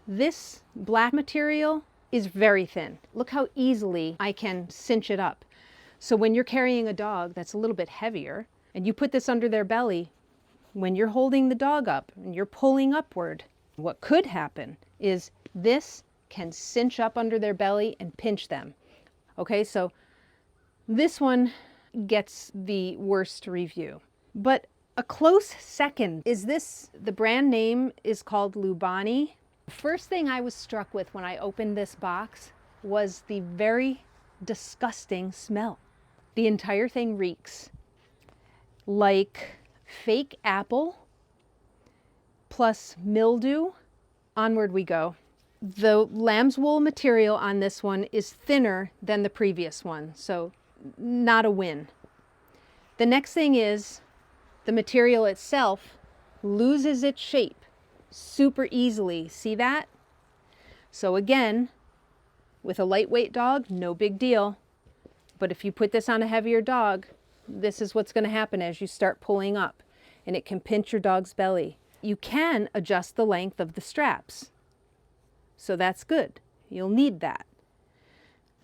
This black material is very thin. Look how easily I can cinch it up. So when you're carrying a dog that's a little bit heavier and you put this under their belly, when you're holding the dog up and you're pulling upward, what could happen is this can cinch up under their belly and pinch them. Okay, so this one gets the worst review. But a close second is this. The brand name is called Loobani. First thing I was struck with when I opened this box was the very disgusting smell. The entire thing reeks like fake apple plus mildew. Onward we go. The lamb's wool material on this one is thinner than the previous one, so not a win. The next thing is the material itself loses its shape super easily. See that? So again, with a lightweight dog, no big deal. But if you put this on a heavier dog, this is what's going to happen as you start pulling up, and it can pinch your dog's belly. You can adjust the length of the straps, so that's good. You'll need that.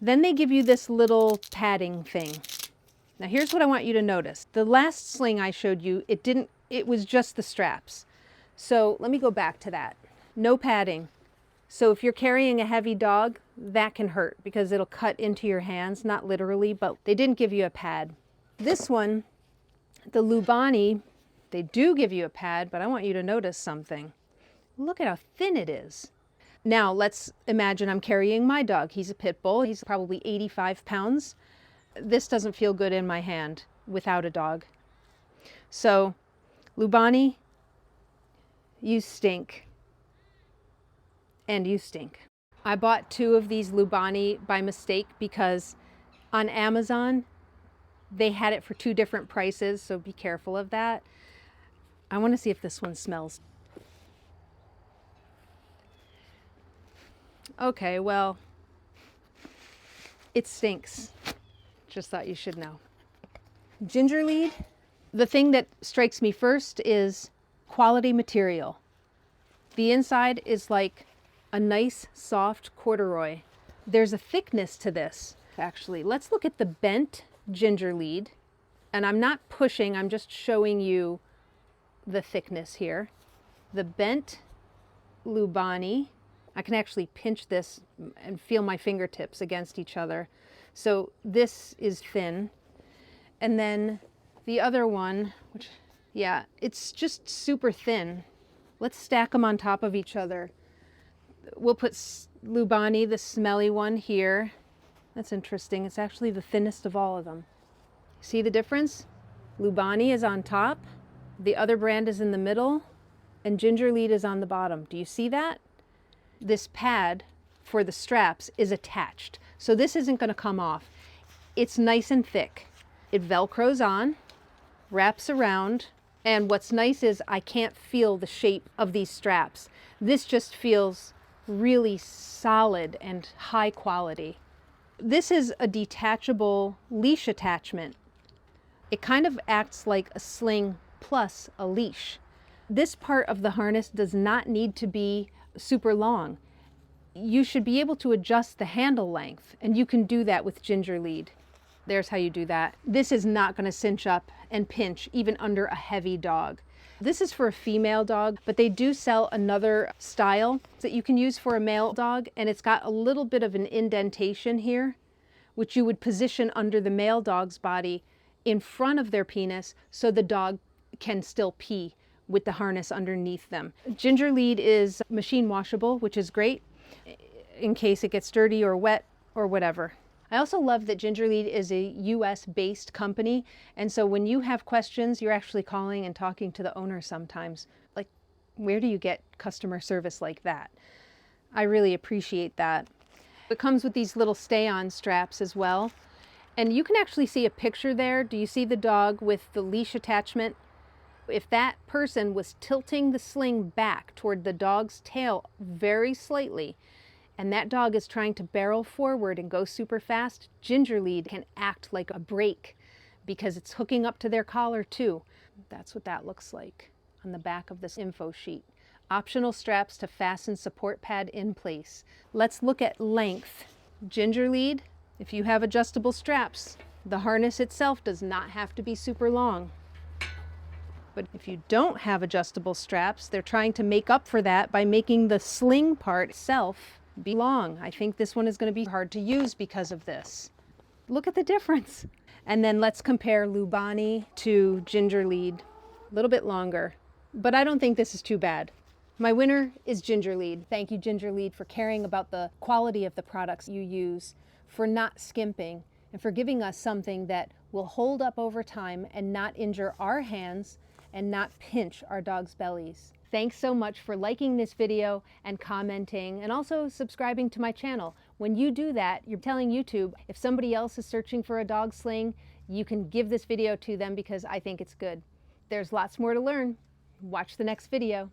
Then they give you this little padding thing. Now here's what I want you to notice. The last sling I showed you, it was just the straps. So let me go back to that. No padding. So if you're carrying a heavy dog, that can hurt because it'll cut into your hands, not literally, but they didn't give you a pad. This one, the Loobani, they do give you a pad, but I want you to notice something. Look at how thin it is. Now let's imagine I'm carrying my dog. He's a pit bull. He's probably 85 pounds. This doesn't feel good in my hand without a dog. So Loobani, you stink. And you stink. I bought 2 of these Loobani by mistake because on Amazon, they had it for 2 different prices, so be careful of that. I want to see if this one smells. Okay, well, it stinks. Just thought you should know. Gingerlead, the thing that strikes me first is quality material. The inside is like a nice soft corduroy. There's a thickness to this, actually. Let's look at the bent Gingerlead. And I'm not pushing, I'm just showing you the thickness here. The bent Loobani. I can actually pinch this and feel my fingertips against each other. So this is thin. And then the other one, which, yeah, it's just super thin. Let's stack them on top of each other. We'll put Loobani, the smelly one, here. That's interesting. It's actually the thinnest of all of them. See the difference? Loobani is on top, the other brand is in the middle, and Gingerlead is on the bottom. Do you see that? This pad for the straps is attached, so this isn't going to come off. It's nice and thick. It velcros on, wraps around, and what's nice is I can't feel the shape of these straps. This just feels really solid and high quality. This is a detachable leash attachment. It kind of acts like a sling plus a leash. This part of the harness does not need to be super long. You should be able to adjust the handle length, and you can do that with Gingerlead. There's how you do that. This is not going to cinch up and pinch even under a heavy dog. This is for a female dog, but they do sell another style that you can use for a male dog, and it's got a little bit of an indentation here, which you would position under the male dog's body in front of their penis so the dog can still pee with the harness underneath them. Gingerlead is machine washable, which is great in case it gets dirty or wet or whatever. I also love that Gingerlead is a US-based company, and so when you have questions, you're actually calling and talking to the owner sometimes. Like, where do you get customer service like that? I really appreciate that. It comes with these little stay-on straps as well, and you can actually see a picture there. Do you see the dog with the leash attachment? If that person was tilting the sling back toward the dog's tail very slightly, and that dog is trying to barrel forward and go super fast, Gingerlead can act like a brake because it's hooking up to their collar too. That's what that looks like on the back of this info sheet. Optional straps to fasten support pad in place. Let's look at length. Gingerlead, if you have adjustable straps, the harness itself does not have to be super long. But if you don't have adjustable straps, they're trying to make up for that by making the sling part itself be long. I think this one is going to be hard to use because of this. Look at the difference. And then let's compare Loobani to Gingerlead. A little bit longer, but I don't think this is too bad. My winner is Gingerlead. Thank you, Gingerlead, for caring about the quality of the products you use, for not skimping, and for giving us something that will hold up over time and not injure our hands and not pinch our dogs' bellies. Thanks so much for liking this video and commenting and also subscribing to my channel. When you do that, you're telling YouTube if somebody else is searching for a dog sling, you can give this video to them because I think it's good. There's lots more to learn. Watch the next video.